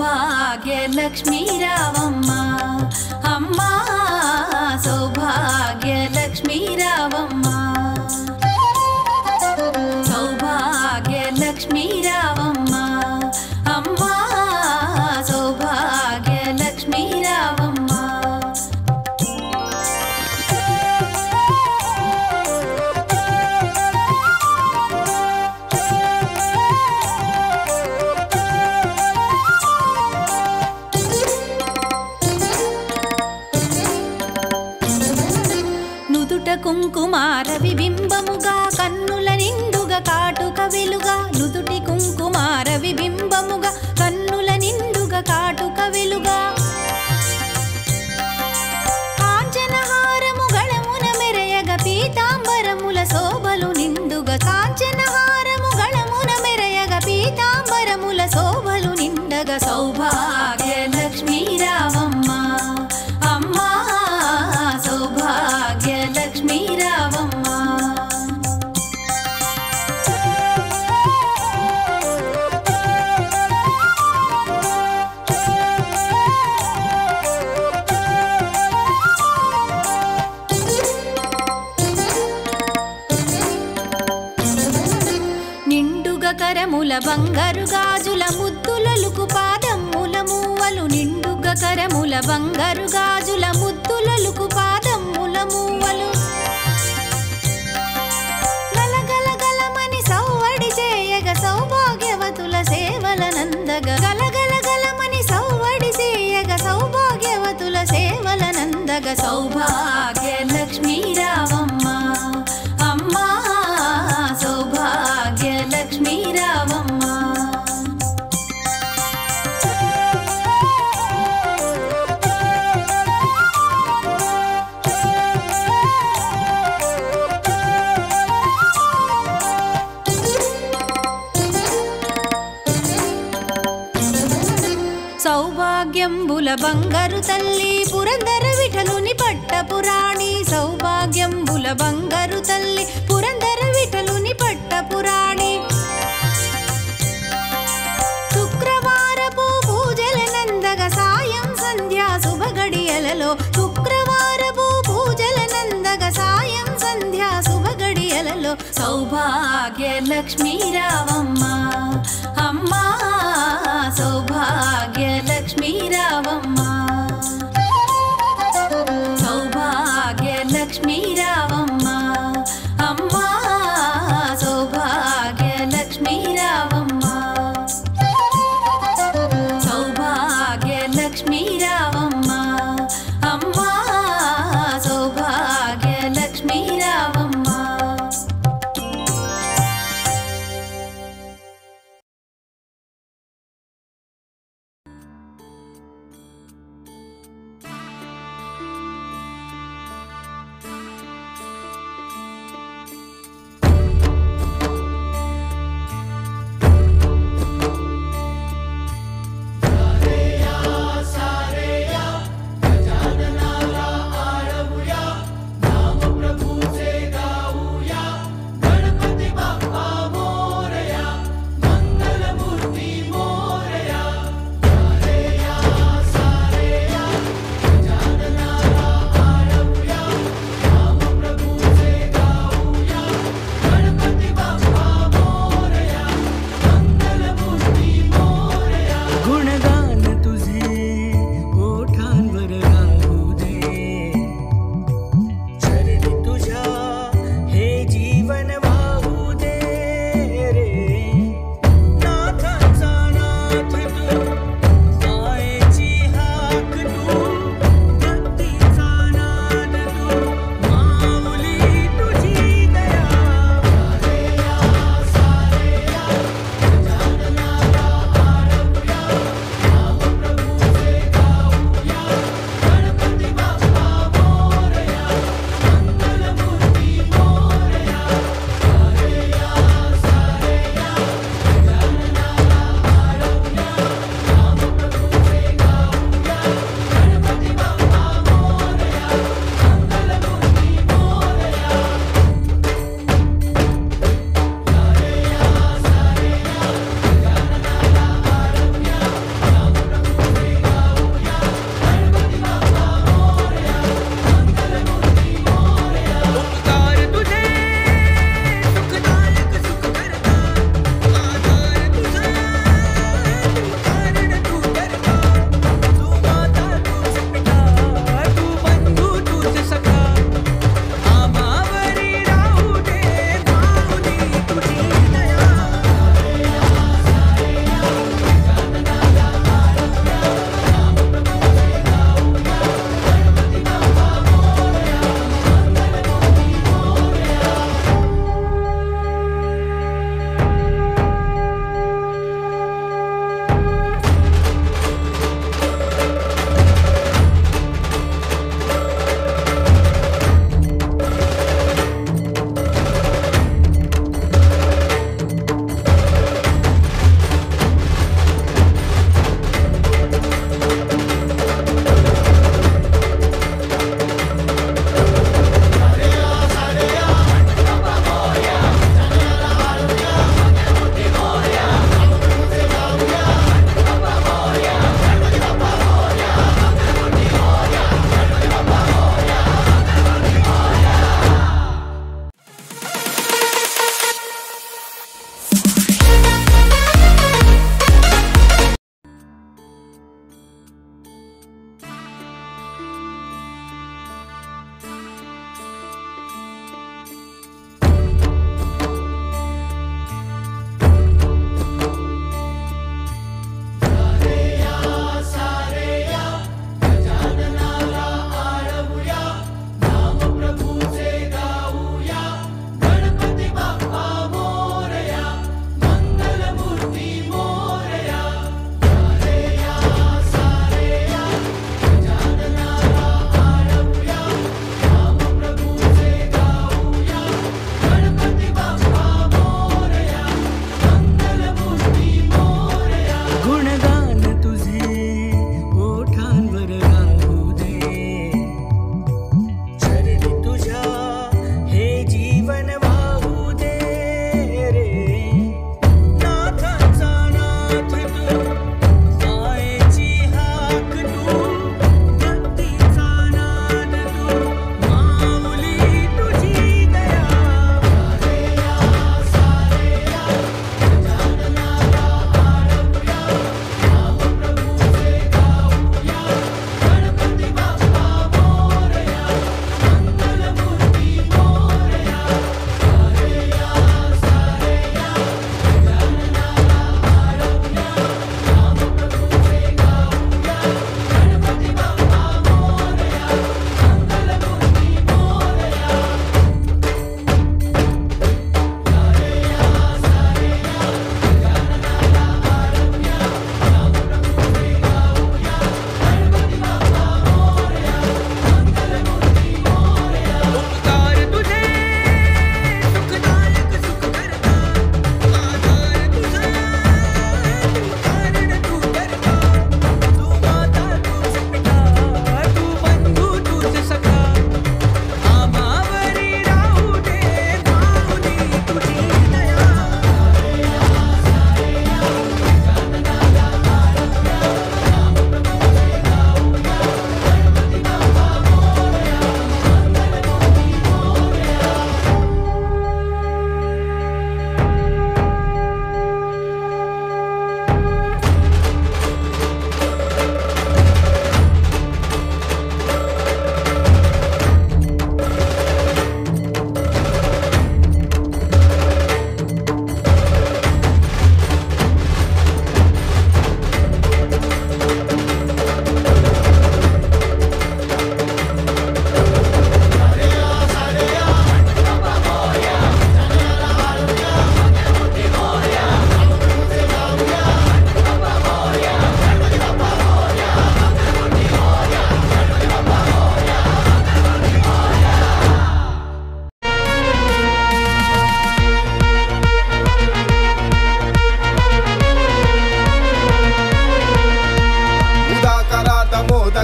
సౌభాగ్యలక్ష్మీ రావమ్మ అమ్మ సౌభాగ్యలక్ష్మీ రావమ్మ సౌభాగ్యలక్ష్మీ రావమ్మ అమ్మ సౌభాగ్యలక్ష్మీ రావమ్మ కుంకుమార విబింబముగా కన్నుల నిండుగా కాటుక వెలుగా నుదుటి కుంకుమార విబింబముగా కన్నుల నిండుగా కాటుక వెలుగా కాంచనహారము గళమున మెరయగ పీతాంబరముల శోభలు నిండుగా కాంచనహారము గళమున మెరయగ పీతాంబరముల శోభలు నిండగా సౌభాగ్యలక్ష్మీ రావమ్మ అమ్మ సౌభాగ్యలక్ష్మీ రావమ్మ నిండుగా కరముల బంగారు గాజుల ముద్దులలుకు పాదమ్ముల మూవలు నిండుగా కరముల బంగారు గాజుల ముద్దులలుకు పాదమ్ముల మూవలు గలగలగలమని సౌవడి చేయగ సౌభాగ్యవతుల సేవల నందగ గలగలగలమని సౌవడి చేయగ సౌభాగ్యవతుల సేవల నందగ సౌభాగ్యలక్ష్మీ రావమ్మ అమ్మ సౌభాగ్యలక్ష్మీ రావమ్మ సౌభాగ్యంబుల బంగారు తల్లి పురందర విఠలుని పట్టపురాణి సౌభాగ్యంబుల బంగారు తల్లి పురందర విఠలుని పట్టపురాణి శుక్రవారపు పూజల నందగ సాయం సంధ్యా శుభగడియలలో శుక్రవారపు పూజల నందగ సాయం సంధ్యా శుభగడియలలో సౌభాగ్యలక్ష్మీ రావమ్మ అమ్మ సౌభాగ్యలక్ష్మీ రావమ్మ సౌభాగ్యలక్ష్మీ రావమ్మ అమ్మ సౌభాగ్యలక్ష్మీ రావమ్మ సౌభాగ్యలక్ష్మీ రావమ్మ అమ్మ సౌభాగ్యలక్ష్మీ రావమ్మ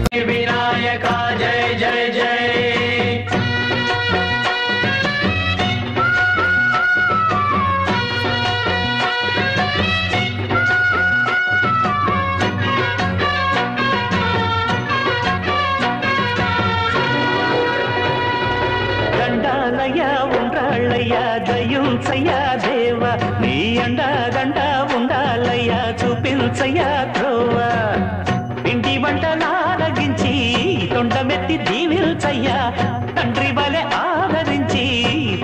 विनायका जय जय जय దయుంచయ్యా దేవ నీ అండా దండ ఉండాలయ్యా చూపించయ్యా త్రోవ ఇంటి వంటలారగించి తొండమెత్తి దీవిల్చయ్యా తండ్రి వలె ఆదరించి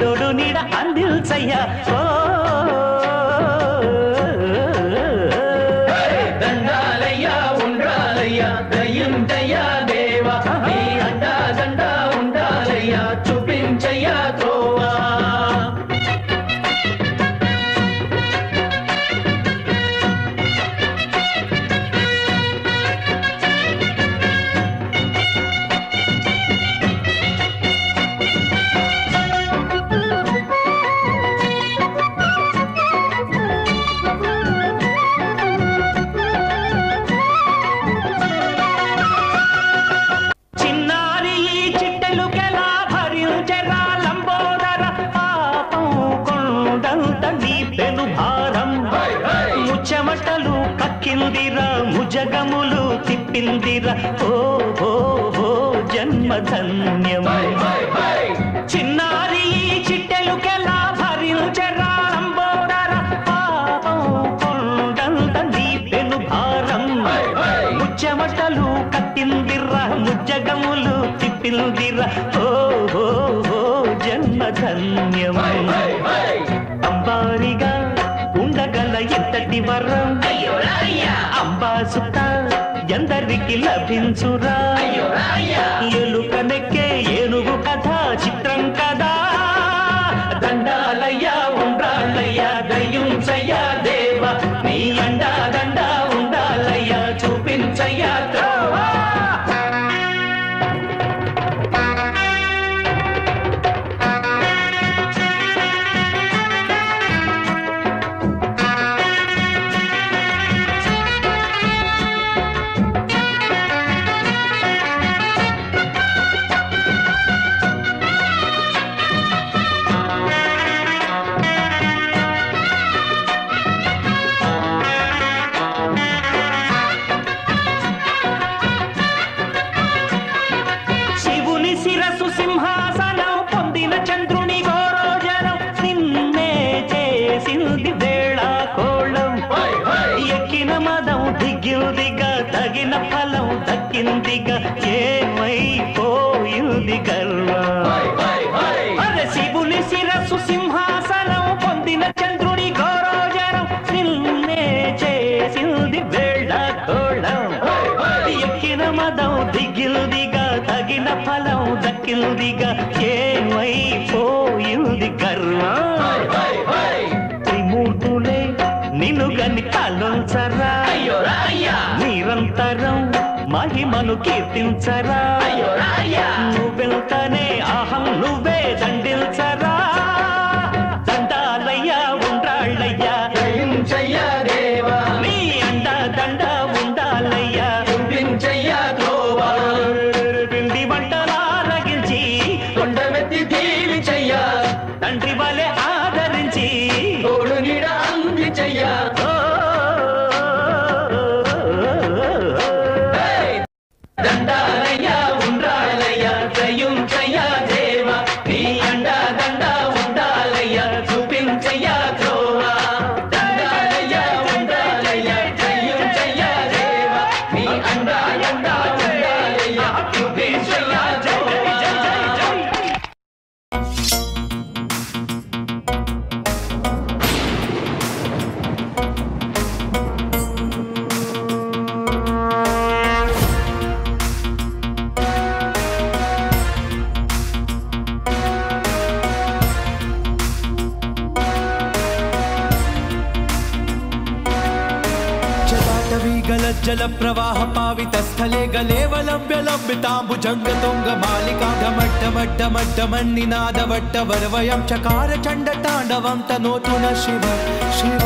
తోడు నీడ అందిల్చయ్యా ఓ దండాలయ్యా ఉండాలయ్యా దయుంచయ్యా దేవ నీ అండా దండ ఉండాలయ్యా చూపించయ్యా త్రోవా చెమటలు కక్కిందిరా ముజగములు తిప్పిందిరా ఓ ఓ ఓ జన్మధన్యం చిన్నారి చిట్టెలుకెలా భరించరా లంబోదర పాపం కొండంత నీ పెను భారం ముచ్చమటలు కక్కిందిరా ముజగములు తిప్పిందిరా ఓ ఓ ఓ జన్మధన్యం అంబారిగా ఉండగల ఎంతటి వరం అంబా సుత ఎందరికి లభించురా ఎలుకనెక్కే ఏనుగు కథ చిత్రం కదా దండాలయ్యా ఉండాలయ్యా దయుంచయ్యా దేవ నీ అండా దండ ఉండాలయ్యా చూపించయ్యా త్రోవా తగిన ఫలం దక్కిందిగా ఏమైపోయింది గర్వం అరే శివుని శిరస్సు సింహాసనం పొందిన చంద్రుని గౌరవజనం నిన్నే చేసింది వేళ కోళం ఎక్కిన మదం దిగిల్దిగా తగిన ఫలం దక్కిందిగా ఏమైపోయింది గర్వం త్రిమూర్తులే నిన్ను గని తలొంచరా నిరంతరం మహిమను కీర్తించరా నువ్వెంతనే అహం నువ్వే దండిల్చరా దండాలయ్యా ఉండాళ్ళయ్యా దయుంచయ్యా దేవా నీ అండ దండ ఉండాలయ్యా చూపించయ్యా త్రోవా పిండి వంటలారగించి కొండమెత్తి దీవించయ్యా తండ్రి వలె ఆదరించి తోడు నీడ అందించయ్యా దండాలయ్యా ఉండాలయ్యా దయుంచయ్యా దేవ నీ అండా దండ ఉండాలయ్యా చూపించయ్యా త్రోవా దండాలయ్యా ఉండాలయ్యా దయుంచయ్యా దేవ నీ అండా దండ ఉండాలయ్యా చూపించయ్యా త్రోవా जल प्रवाह पावित स्थले गलेवलंब्य लंबितांबुजंग तुंग मालिका ढमड्ढमड्ढमड्ढमन्निनाद वट्टवर्वयं चकार चंड तांडवं तनोतु न शिव शिव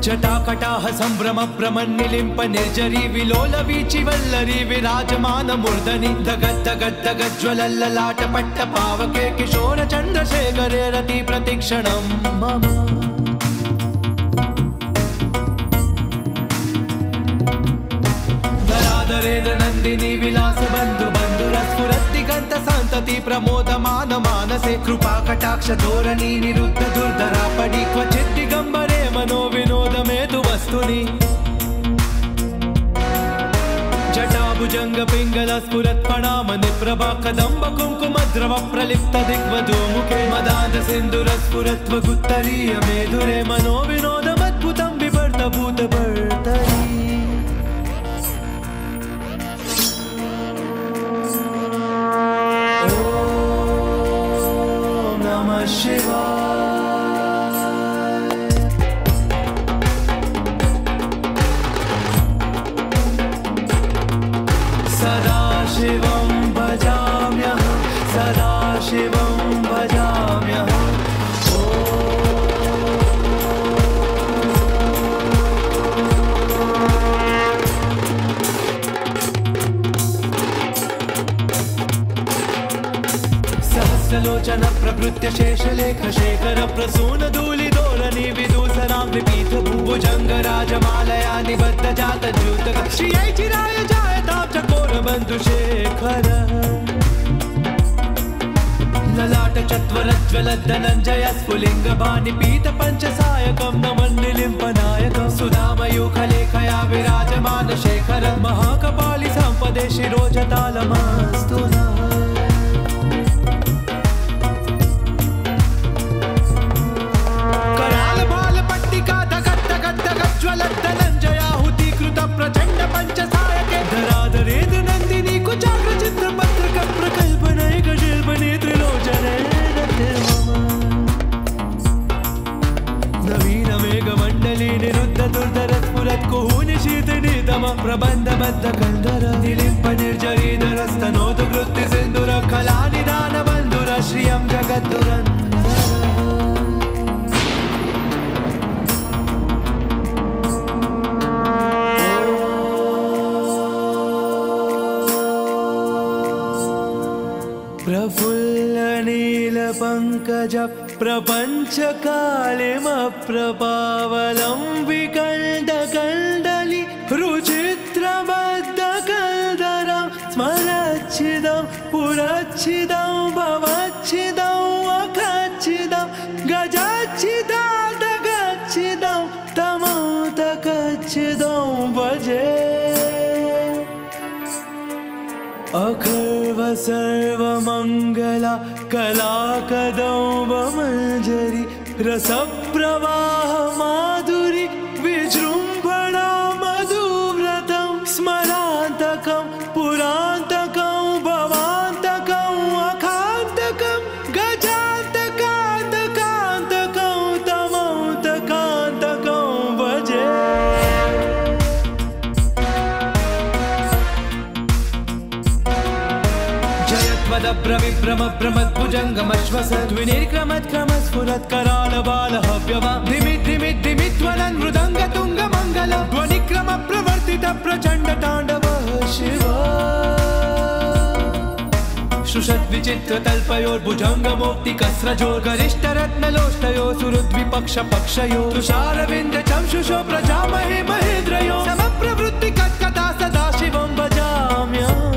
जटाकटाह सम्भ्रम प्रमन्निलिम्प निर्जरी विलोल वीचि वल्लरी विराजमान मूर्धनि धगद्धगद्धगज्ज्वलल्ललाट पट्ट पावके किशोर चन्द्रशेखरे रति प्रतिक्षणं मम धराधरेन्द्र नन्दिनी विलास बन्धु बन्धुरस्फुरद्दिगन्त सन्तति प्रमोदमान मानसे कृपा कटाक्ष धोरणी निरुद्ध दुर्धरा पडि क्वचित् दिगम्बरे मनो विनोदमेतु वस्तुनि जटाभुजंग पिंगल स्फुरत् फणामणि प्रभा कदम्ब कुंकुम द्रव प्रलिप्त दिग्वधूमुखे मदान्ध सिन्दूर स्फुरत् वगुत्तरीय मेधुरे मनो विनोदमद्भुतं बिभर्त भूत भर्तरि ओम नमः शिवाय सदाशिवं भजाम्यहं सदाशिवं भजाम्यहं सहस्रलोचन प्रभृत्य शेषलेख शेखर प्रसून धूलिधोरणी विदूसरां विपीत भुजंग राजमालया निबद्ध जात द्यूतक श्रियै चिराय जायतां चकोर बन्धु शेखर ललाट चत्वरज्ज्वलद् धनञ्जय स्फुलिङ्ग भानि पीत पञ्चसायकं नमन्निलिम्पनायकं सुधामयूखलेखया विराजमान शेखर महाकपालि सम्पदे शिरोजतालमस्तु नः ज्वलद्धनञ्जयाहुतीकृत प्रचण्ड पञ्चसायके धराधरेन्द्र नन्दिनी कुचाग्र चित्रपत्रक प्रकल्पनैक शिल्पने त्रिलोचने नवीन मेघमण्डली निरुद्ध दुर्धर स्फुरत् कुहूनि शीतनितम प्रबन्धबद्ध कन्धर निलिम्प निर्जरीधरस्तनोत कृत्ति सिन्दूर कलानिदान बन्धुर श्रियं जगद्दुरन् प्रफुल्ल नील पंकज प्रपंच कालिमप्रपावलं विकण्डकण्डली रुचित्रबद्ध कल्दरं स्मरच्छिदं पुरच्छिदं भवच्छिदं अखच्छिदं गजच्छिदादगच्छिदं तमोतकच्छिदं भजे अखर्व सर्वमङ्गला कलाकदम्बमञ्जरी रसप्रवाह माधुरी विजृम्भणा मधुव्रतं स्मरान्तकं पुरान्तकं भवान्तकं अखान्तकं गजान्तकान्तकान्तकं तमोतकान्तकं भजे प्रविभ्रम प्रमद्भुजङ्गमश्वसद्विनिर्क्रमत्क्रमस्फुरत् करालबालहव्यवा धिमित् धिमित् धिमित्वलन् मृदङ्गतुङ्गमङ्गल ध्वनिक्रम प्रवर्तित प्रचण्ड ताण्डव शिव शुषद्विचित्रतल्पयोर्भुजङ्गमौक्तिकस्रजोर्गरिष्ठरत्नलोष्टयो सुहृद्विपक्षपक्षयो तुषारविन्द चंशुषो प्रजामहे महेन्द्रयो समप्रवृत्ति कत्कथा सदा शिवं भजाम्यहम्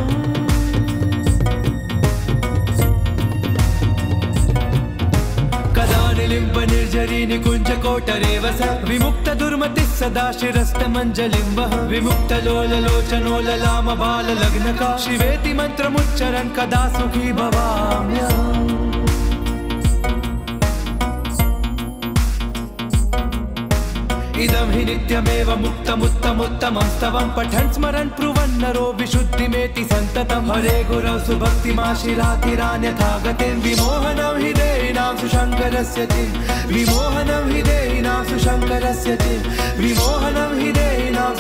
निलिम्ब निर्जरी निकुञ्ज कोटरेव स विमुक्त दुर्मतिः सदा शिरस्तमञ्जलिं वह विमुक्त लोललोचनो ललाम बाल लग्नका शिवेति मन्त्रमुच्चरन् कदा सुखी भवाम्यहम् इदं हि नित्यमेव मुक्तमुत्तमुत्तमं स्तवं पठन् स्मरन् ब्रुवन् नरो विशुद्धिमेति सन्ततं हरे गुरौ सुभक्तिमाशिरातिरान्यथा गतिं विमोहनं हि देहिनां सुशङ्करस्य चिं विमोहनं हि देहिनां सुशङ्करस्य चिं विमोहनं हि देहिनां